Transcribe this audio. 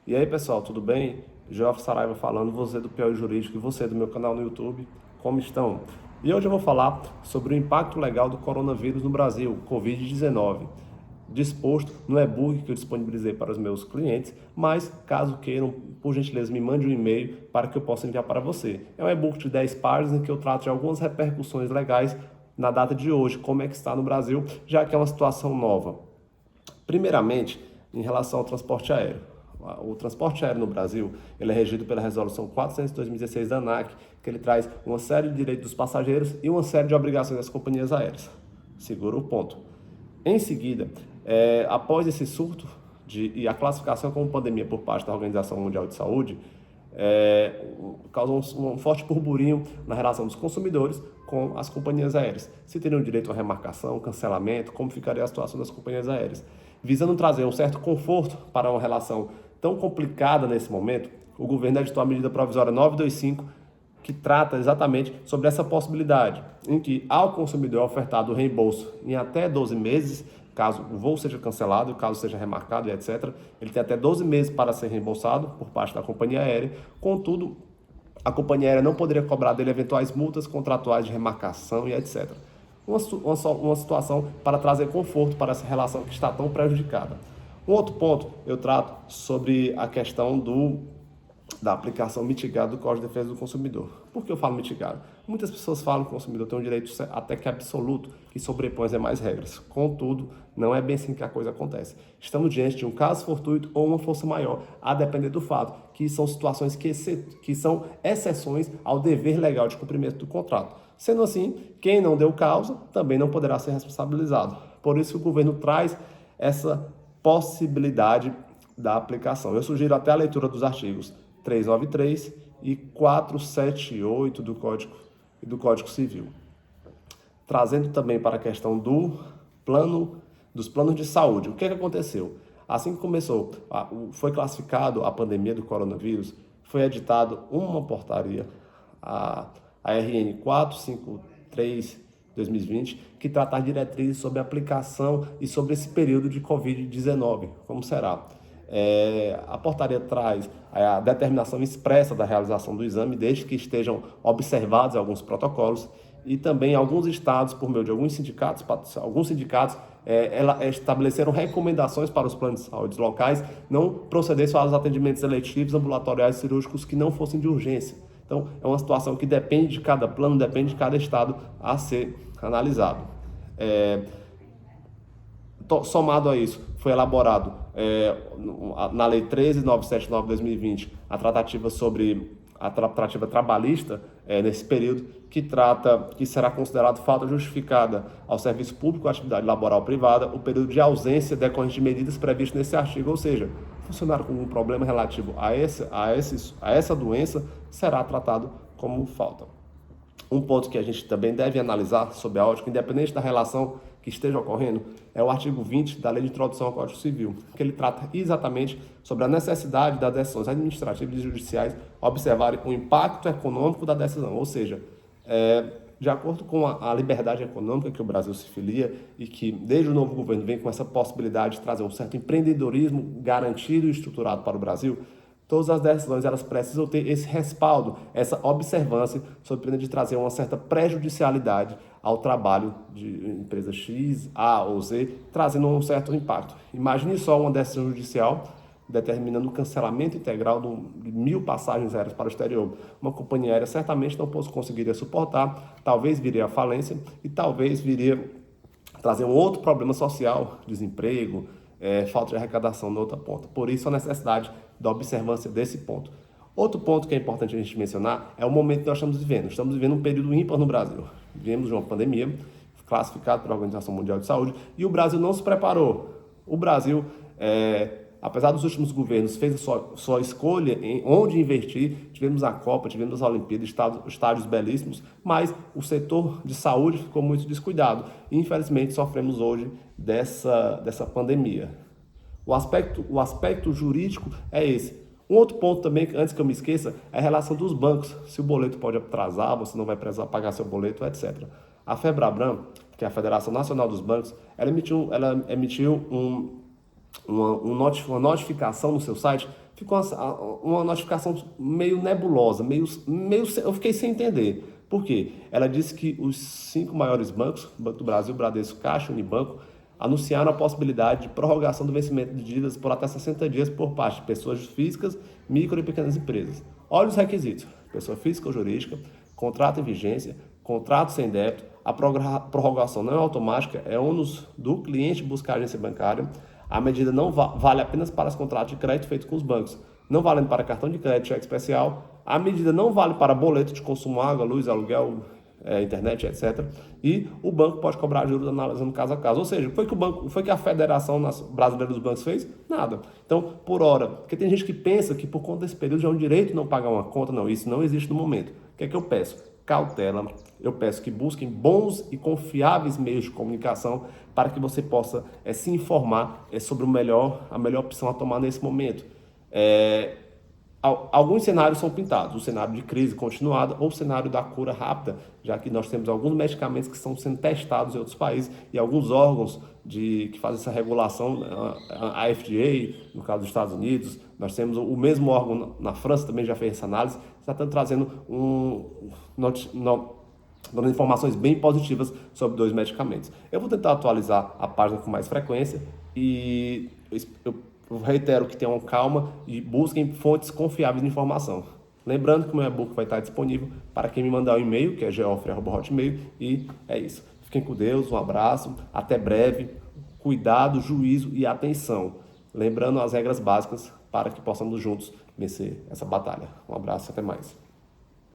E aí, pessoal, tudo bem? Geoff Saraiva falando, você do Piauí Jurídico e você do meu canal no YouTube, como estão? E hoje eu vou falar sobre o impacto legal do coronavírus no Brasil, Covid-19, disposto no e-book que eu disponibilizei para os meus clientes, mas caso queiram, por gentileza, me mande um e-mail para que eu possa enviar para você. É um e-book de 10 páginas em que eu trato de algumas repercussões legais na data de hoje, como é que está no Brasil, já que é uma situação nova. Primeiramente, em relação ao transporte aéreo. O transporte aéreo no Brasil, ele é regido pela Resolução 400 de 2016 da ANAC, que ele traz uma série de direitos dos passageiros e uma série de obrigações das companhias aéreas. Segura o ponto. Em seguida, após esse surto e a classificação como pandemia por parte da Organização Mundial de Saúde, causou um forte burburinho na relação dos consumidores com as companhias aéreas. Se teriam direito a remarcação, cancelamento, como ficaria a situação das companhias aéreas. Visando trazer um certo conforto para uma relação tão complicada nesse momento, o governo editou a medida provisória 925, que trata exatamente sobre essa possibilidade, em que ao consumidor é ofertado o reembolso em até 12 meses, caso o voo seja cancelado, caso seja remarcado e etc. Ele tem até 12 meses para ser reembolsado por parte da companhia aérea. Contudo, a companhia aérea não poderia cobrar dele eventuais multas contratuais de remarcação e etc. Uma situação para trazer conforto para essa relação que está tão prejudicada. Um outro ponto, eu trato sobre a questão da aplicação mitigada do Código de Defesa do Consumidor. Por que eu falo mitigado? Muitas pessoas falam que o consumidor tem um direito até que absoluto, que sobrepõe as demais regras. Contudo, não é bem assim que a coisa acontece. Estamos diante de um caso fortuito ou uma força maior, a depender do fato, que são situações que são exceções ao dever legal de cumprimento do contrato. Sendo assim, quem não deu causa também não poderá ser responsabilizado. Por isso o governo traz essa possibilidade da aplicação. Eu sugiro até a leitura dos artigos 393 e 478 do Código Civil. Trazendo também para a questão dos planos de saúde. O que aconteceu? Assim que foi classificado a pandemia do coronavírus, foi editado uma portaria, a RN 453/2020, que trata as diretrizes sobre a aplicação e sobre esse período de Covid-19, como será. A portaria traz a determinação expressa da realização do exame, desde que estejam observados alguns protocolos, e também alguns estados, por meio de alguns sindicatos estabeleceram recomendações para os planos de saúde locais não proceder só aos atendimentos eletivos, ambulatoriais e cirúrgicos que não fossem de urgência. Então, é uma situação que depende de cada plano, depende de cada estado a ser analisado. Somado a isso, foi elaborado na Lei 13.979 de 2020 a tratativa trabalhista nesse período, que será considerado falta justificada ao serviço público ou atividade laboral privada o período de ausência decorrente de medidas previstas nesse artigo, ou seja, funcionário com um problema relativo a essa doença será tratado como falta. Um ponto que a gente também deve analisar sobre a ótica, independente da relação que esteja ocorrendo, é o artigo 20 da Lei de Introdução ao Código Civil, que ele trata exatamente sobre a necessidade das decisões administrativas e judiciais observarem o impacto econômico da decisão, ou seja, de acordo com a liberdade econômica que o Brasil se filia e que desde o novo governo vem com essa possibilidade de trazer um certo empreendedorismo garantido e estruturado para o Brasil, todas as decisões elas precisam ter esse respaldo, essa observância, sob pena de trazer uma certa prejudicialidade ao trabalho de empresa X, A ou Z, trazendo um certo impacto. Imagine só uma decisão judicial determinando o cancelamento integral de 1.000 passagens aéreas para o exterior. Uma companhia aérea certamente não conseguiria suportar, talvez viria à falência e talvez viria trazer um outro problema social, desemprego, falta de arrecadação na outra ponta. Por isso a necessidade da observância desse ponto. Outro ponto que é importante a gente mencionar é o momento que nós estamos vivendo. Estamos vivendo um período ímpar no Brasil. Vivemos de uma pandemia classificada pela Organização Mundial de Saúde e o Brasil não se preparou. O Brasil, apesar dos últimos governos, fez a sua escolha em onde investir. Tivemos a Copa, tivemos a Olimpíada, estádios belíssimos, mas o setor de saúde ficou muito descuidado. E, infelizmente, sofremos hoje dessa pandemia. O aspecto jurídico é esse. Um outro ponto também, antes que eu me esqueça, é a relação dos bancos. Se o boleto pode atrasar, você não vai precisar pagar seu boleto, etc. A FEBRABAN, que é a Federação Nacional dos Bancos, ela emitiu uma notificação no seu site, ficou uma notificação meio nebulosa, eu fiquei sem entender. Por quê? Ela disse que os 5 maiores bancos, Banco do Brasil, Bradesco, Caixa, Unibanco, anunciaram a possibilidade de prorrogação do vencimento de dívidas por até 60 dias por parte de pessoas físicas, micro e pequenas empresas. Olha os requisitos: pessoa física ou jurídica, contrato em vigência, contrato sem débito, a prorrogação não é automática, é ônus do cliente buscar a agência bancária. A medida não vale apenas para os contratos de crédito feitos com os bancos, não valendo para cartão de crédito, cheque especial. A medida não vale para boleto de consumo, água, luz, aluguel, internet, etc. E o banco pode cobrar juros analisando caso a caso. Ou seja, foi que a Federação Brasileira dos Bancos fez? Nada. Então, por hora, porque tem gente que pensa que por conta desse período já é um direito não pagar uma conta. Não, isso não existe no momento. O que é que eu peço? Cautela. Eu peço que busquem bons e confiáveis meios de comunicação para que você possa se informar sobre a melhor opção a tomar nesse momento. Alguns cenários são pintados: o cenário de crise continuada ou o cenário da cura rápida, já que nós temos alguns medicamentos que estão sendo testados em outros países e alguns órgãos que fazem essa regulação, a FDA, no caso dos Estados Unidos, nós temos o mesmo órgão na França, também já fez essa análise, está trazendo dando informações bem positivas sobre 2 medicamentos. Eu vou tentar atualizar a página com mais frequência e eu reitero que tenham calma e busquem fontes confiáveis de informação. Lembrando que o meu e-book vai estar disponível para quem me mandar um e-mail, que é geoffrey@hotmail, e é isso. Fiquem com Deus, um abraço, até breve, cuidado, juízo e atenção. Lembrando as regras básicas para que possamos juntos vencer essa batalha. Um abraço, até mais.